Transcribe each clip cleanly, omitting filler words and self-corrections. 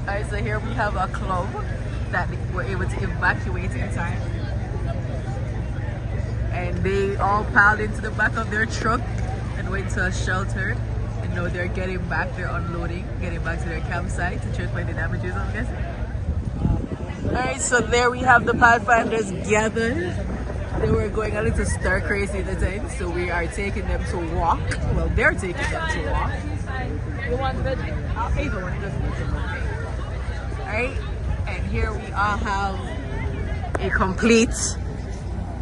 Alright, so here we have a club that were able to evacuate in time. And they all piled into the back of their truck and went to a shelter. And now they're getting back, they're unloading, getting back to their campsite to check for any damages, I'm guessing. Alright, so there we have the Pathfinders gathered. They were going a little stir crazy at the time, so we are taking them to walk. Well, they're taking them to walk. You want veggie? Either one, it doesn't matter. Alright, and here we all have a complete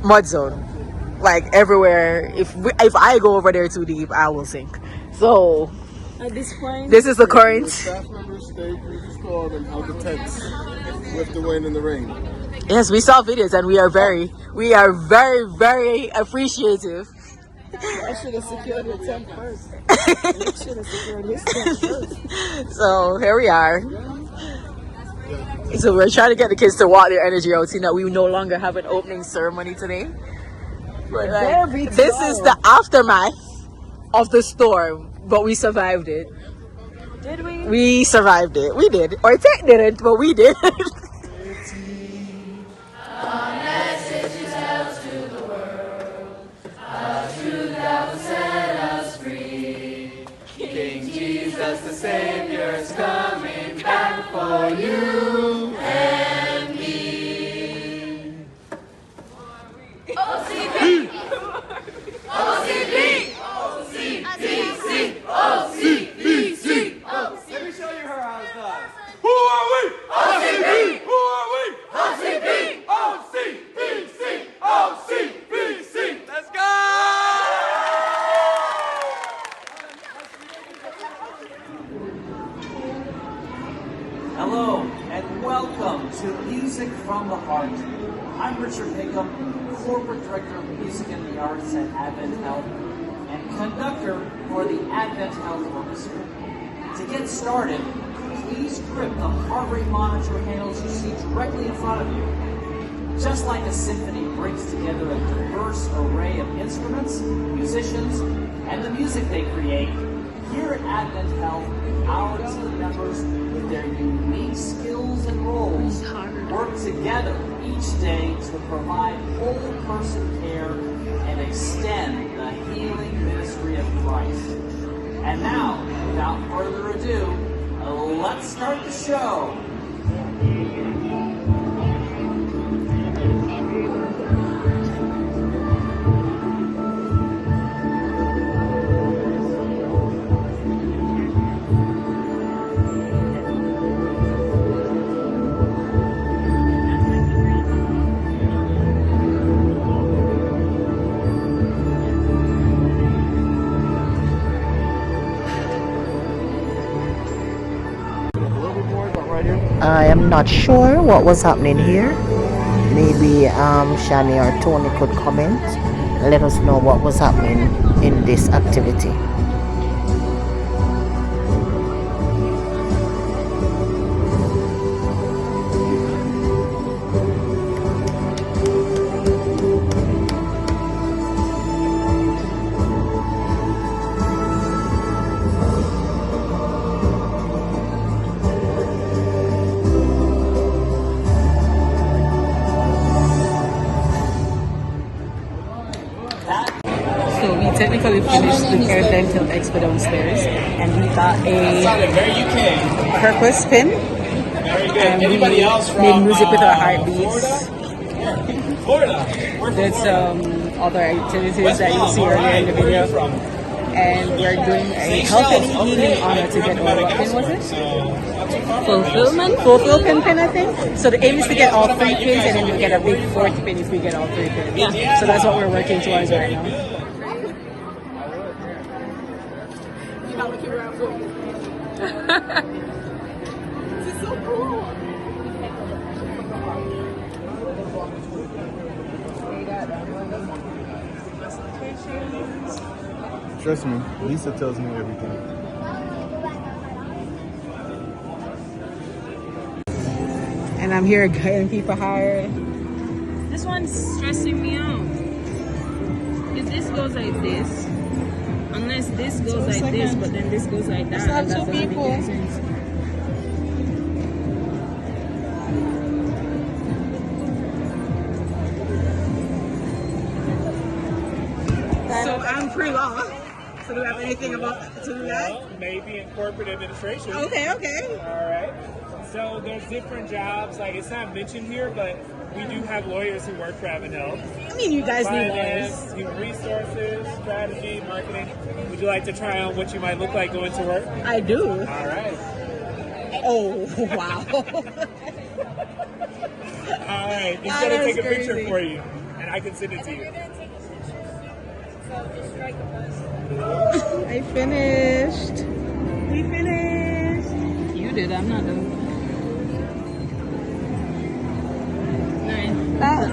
mud zone. Like everywhere. If I go over there too deep, I will sink. So at this point, this is the current. The staff members stayed. We just called them out the tents with the wind and the rain. Yes, we saw videos and we are very, very appreciative. I should have secured your tent first. You should have secured his tent first. So here we are. So we're trying to get the kids to walk their energy out, seeing that we no longer have an opening ceremony today. But like, this is the aftermath of the storm, but we survived it. Did we? We survived it. We did. Or Tech didn't, but we did. King Jesus the Savior's coming back for you and me. OCB! OCB! OCBC! OCBC! Let me show you her how it's done. Who are we? OCB! Who are we? OCB! OCBC! OCBC! Let's go! Hello and welcome to Music from the Heart. I'm Richard Hickam, Corporate Director of Music and the Arts at Advent Health and conductor for the Advent Health Orchestra. To get started, please grip the heart rate monitor handles you see directly in front of you. Just like a symphony brings together a diverse array of instruments, musicians, and the music they create, here at Advent Health, our team members, with their unique skills and roles, work together each day to provide whole person care and extend the healing ministry of Christ. And now, without further ado, let's start the show. I am not sure what was happening here. Maybe Shani or Tony could comment. Let us know what was happening in this activity. Technically finished the Air Dental Expo downstairs and we got a purpose pin and we made music with our heartbeats. There's other activities that you'll see earlier in the video and we're doing a health and healing honor to get all, what pin was it? Fulfillment pin, I think. So the aim is to get all 3 pins and then we'll get a big 4th pin if we get all 3 pins. Yeah. So that's what we're working towards right now. This is so cool. Trust me, Lisa tells me everything. And I'm here getting people hired. This one's stressing me out. If this goes like this, unless this goes like this, but then this goes like that. It's not 2 people. pre-law. So do we have anything about to do that? Well, maybe in corporate administration. Okay, okay. All right. So there's different jobs. Like, it's not mentioned here, but we do have lawyers who work for Avenel. I mean, you guys need lawyers. Finance, human resources, strategy, marketing. Would you like to try on what you might look like going to work? I do. All right. Oh, wow. All right. It's going to take a picture for you, and I can send it to you. I finished. We finished. You did, I'm not doing it.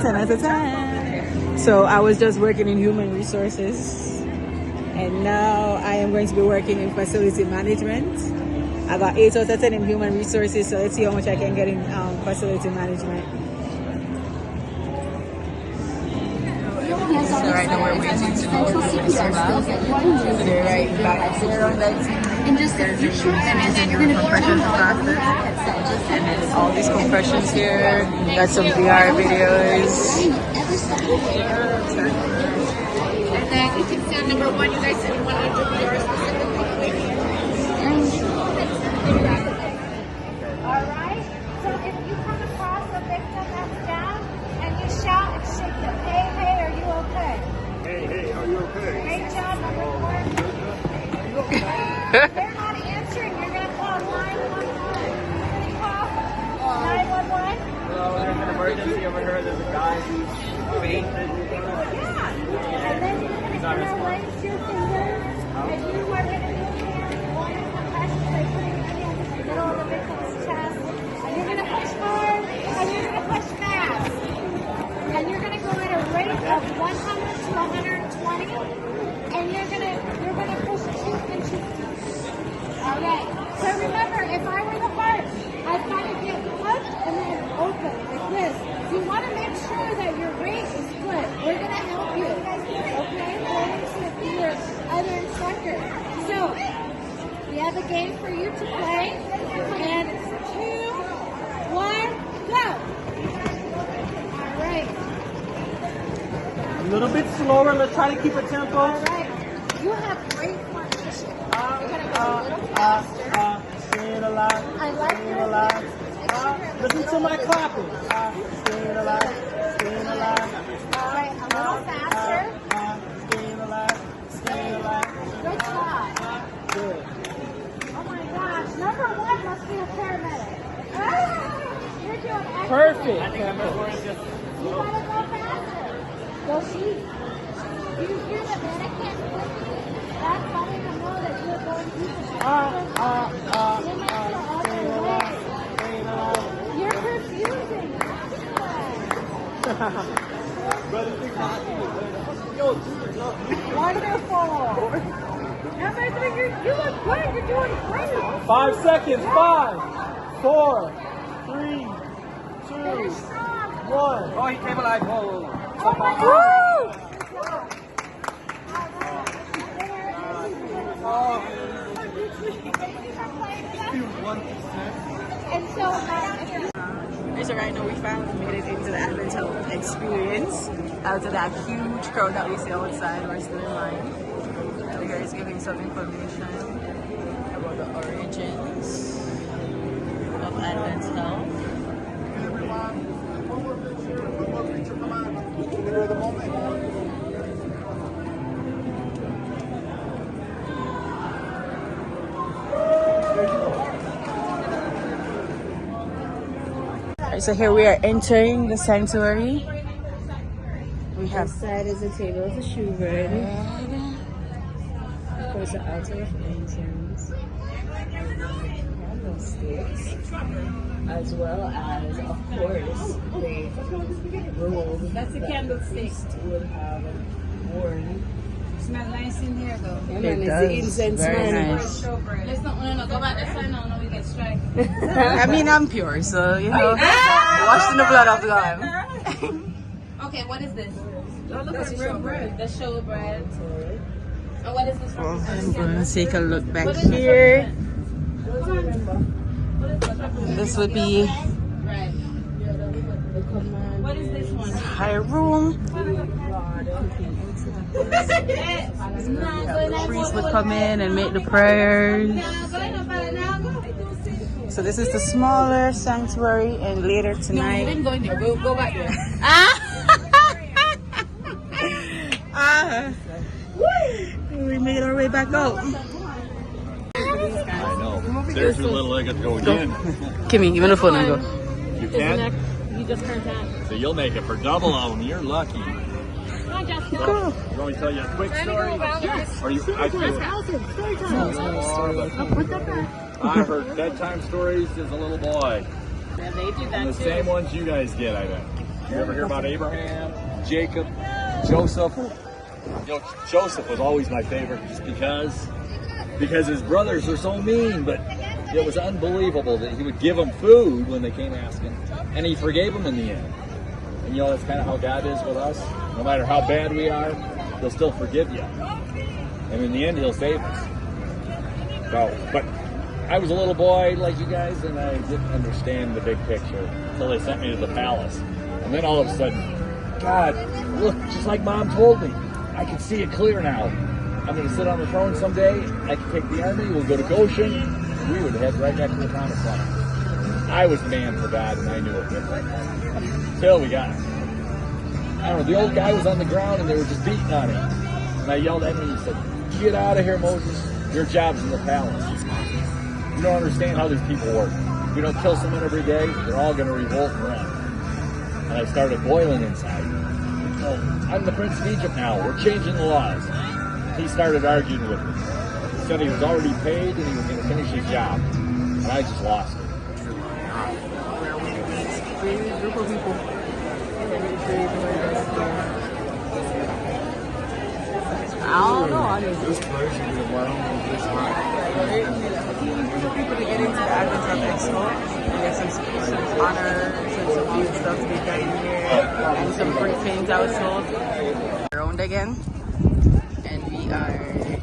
10 out of 10. So I was just working in human resources, and now I am going to be working in facility management. I got 8 out of 10 in human resources, so let's see how much I can get in facility management. So right now we're waiting to go to the lab. So they're right back there on that team. And then you're going to compression classes. And then all these compressions here. Got some VR videos. And then you can see on number 1, you guys said you wanted to do VR specifically. Alright? So if you come across a victim that's down and you shout and shake them, hey, hey, are you okay? Hey, are you okay? Great job, number 4. If they're not answering, you're going to call 911. Can you call 911? Hello, there's an emergency over here. There's a guy who's fainted. Yeah. And then you're going to interlace your fingers, and you are going to do one compression by putting your hand in the middle of the victim's chest. And you're going to push hard, and you're going to push fast. And you're going to go at a rate of 100 to 120, and you're going to push 2 inches deep. Okay. So remember, if I were the heart, I'd kind of get pushed and then open like this. So you want to make sure that your rate is good. We're going to help you. Okay? According to your other instructor. So we have a game for you to play. And 2, 1, go. All right. A little bit slower. Let's try to keep a tempo. All right. You have great coordination. You're going to go a little faster. Staying alive. I like Staying your alive. extra. Listen to my clapping. Staying alive. Staying alive. All right, a little faster. Staying alive. Staying alive. Good job. Good. Oh my gosh, number 1 must be a paramedic. You're doing excellent. Perfect. You gotta go faster. Go deep. Do you hear the mannequin clicking? That's letting them know that you're going deep. You're confusing. Wonderful. Number 3, you look good. You're doing great. 5 seconds. 5, 4, 3, 2, Finish strong. 1. Oh, he came alive. Whoa. Oh my God. And so, So right now we finally made it into the Advent Health experience. Out of that huge crowd that we see outside, we're still in line. So here is giving some information about the origins of Advent Health. Alright, so here we are entering the sanctuary. We have Outside is a table with a shoe bread. Of course, the altar of incense. Candlesticks. As well as, of course, the robe. That's a candlestick. Would have worn. Smell nice in here though. It does. The incense Very nice. Let's not go back this side now. We get strike. I mean, I'm pure, so you know, washed in the blood of the Lamb. Okay, what is this? Oh, look, it's real bread. The show bread. And what is this from? I'm gonna take a look back here. This would be What is this one? High room. The priest would come in and make the prayers. So this is the smaller sanctuary, and later tonight. No, we didn't go in there. We'll go back there. We made our way back out. I know. There's your little leg to go again. Kimmy, give me the phone and go. You can? You just turned that. So you'll make it for double of them. You're lucky. Hi, Jessica. Go. You want me to tell you a quick story? Yes. Or you, I heard bedtime stories as a little boy. Yeah, they do And that the too. same ones you guys get, I bet. You ever hear about Abraham, Jacob, Joseph? You know, Joseph was always my favorite just because his brothers were so mean, but it was unbelievable that he would give them food when they came asking, and he forgave them in the end. And you know, that's kind of how God is with us. No matter how bad we are, he'll still forgive you. And in the end, he'll save us. So, but I was a little boy like you guys, and I didn't understand the big picture until they sent me to the palace. And then all of a sudden, God, look, just like Mom told me, I can see it clear now. I'm going to sit on the throne someday. I can take the army. We'll go to Goshen. And we would head right back to the promised land. I was the man for God, and I knew it. Till we got it. I don't know, the old guy was on the ground, and they were just beating on him. And I yelled at him, and he said, "Get out of here, Moses. Your job's in the palace. You don't understand how these people work. If we don't kill someone every day, they're all going to revolt and run." And I started boiling inside. "Oh, I'm the Prince of Egypt now. We're changing the laws." He started arguing with me. He said he was already paid and he was going to finish his job. And I just lost it. Where we meet a group of people. I don't know. This place is Wyoming. This hot. People to get into the Advent Expo and get some honor, some good stuff to be done here, and some free things I was told. Around again, and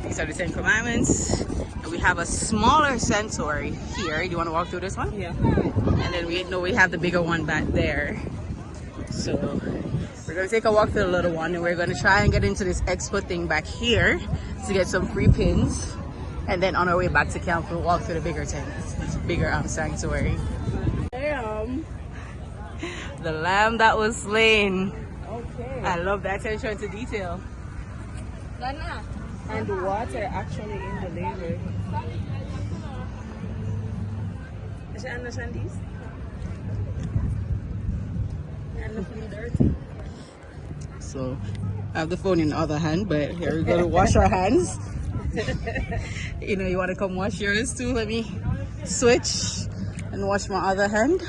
these are the 10 Commandments, and we have a smaller sanctuary here. Do you want to walk through this one? Yeah. And then we have the bigger one back there. So we're gonna take a walk through the little one, and we're gonna try and get into this expo thing back here to get some free pins. And then on our way back to camp, we'll walk through the bigger tent, this bigger sanctuary. Damn. The lamb that was slain. Okay. I love that attention to detail. And the water actually in the laver. Does she understand this? And the dirty. So I have the phone in the other hand, but here we're gonna wash our hands. You know, you want to come wash yours too? Let me switch and wash my other hand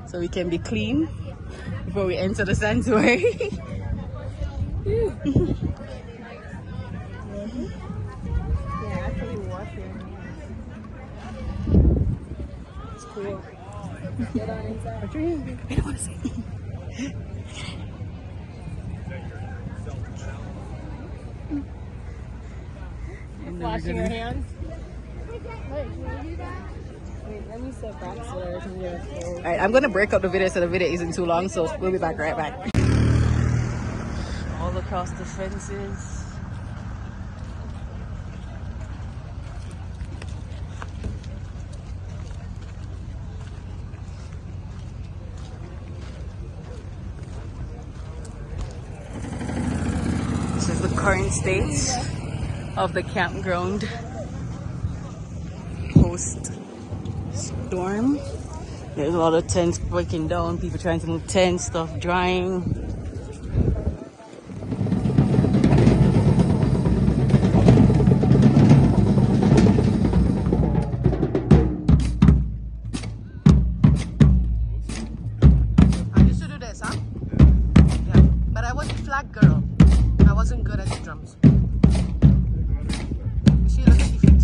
so we can be clean before we enter the sanctuary. Yeah, actually washing. It's cool. Get on inside. What you mean? I don't want to say. Washing your hands. Wait, let me step back so I can get a photo. All right, I'm gonna break up the video so the video isn't too long, so we'll be back right back. All across the fences. This is the current state of the campground post storm. There's a lot of tents breaking down, people trying to move tents, stuff drying. I used to do this, huh? Yeah, but I was a flag girl. I wasn't good at the drums. See, look at the feet.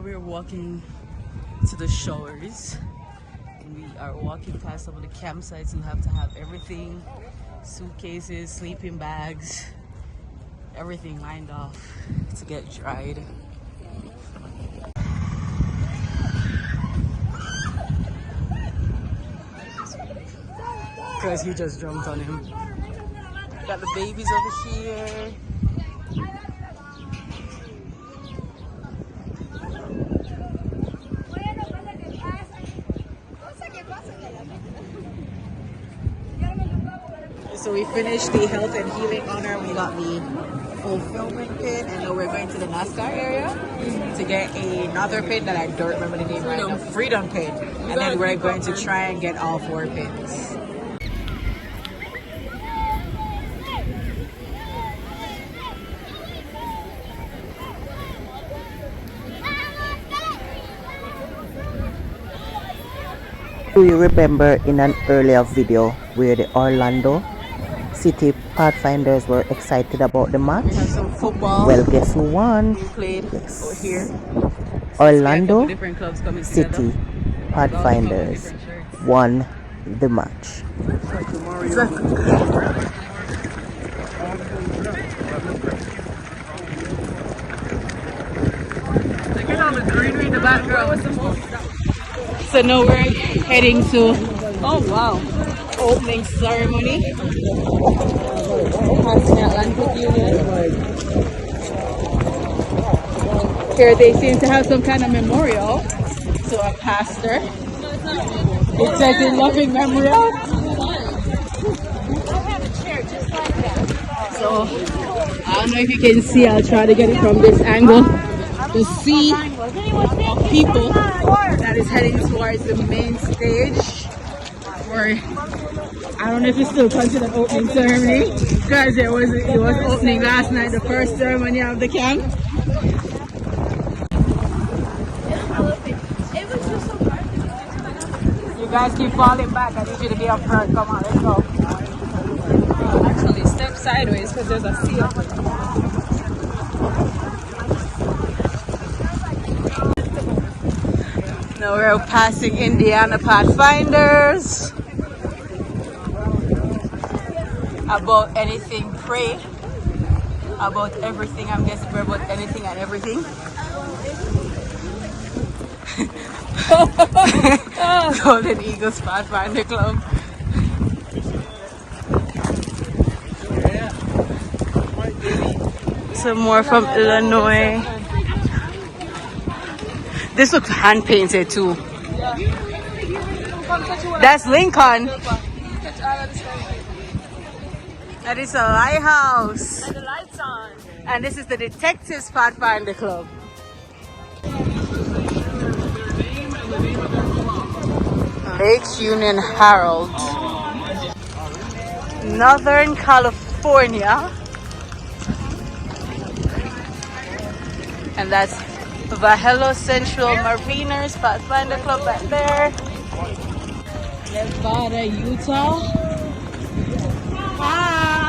we're walking to the shores. We are walking past some of the campsites. You have to have everything, suitcases, sleeping bags, everything lined off to get dried. Because he just jumped on him. Got the babies over here. So we finished the health and healing honor. We got the fulfillment pin, and now we're going to the NASCAR area to get another pin that I don't remember the name right now. Freedom pin. And then we're going to try and get all 4 pins. Do you remember in an earlier video where the Orlando City Pathfinders were excited about the match? We have some football. Well, guess who won? We played out here. Orlando Different clubs coming City Pathfinders won the match. Look at all the greenery in the background. So now we're heading to, oh wow, opening ceremony. Here they seem to have some kind of memorial to a pastor. It says in loving memory of. So I don't know if you can see, I'll try to get it from this angle. The sea of people that is heading towards the main stage, or I don't know if it's still considered opening ceremony, because it was opening last night, the first ceremony of the camp. You guys keep falling back. I need you to be up front. Come on, let's go. Actually, step sideways because there's a sea up there. Now we're passing Indiana Pathfinders. About anything, pray. About everything, I'm guessing we're about anything and everything. Golden Eagles Pathfinder Club. Some more from Illinois. This looks hand painted too. That's Lincoln. That is a lighthouse. And the lights on. And this is the Detectives Pathfinder Club. Lake Union Herald. Northern California. And that's Vallejo Central Mariners Pathfinder Club back there. Nevada, Utah. Hi!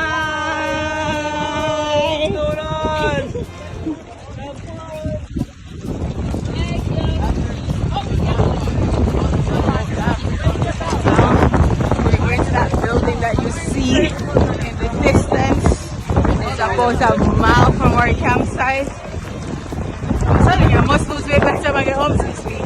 What's going We're going to that building that you see in the distance. It's about a mile from our campsite. I'm telling you, I must lose weight by the time I get home this week.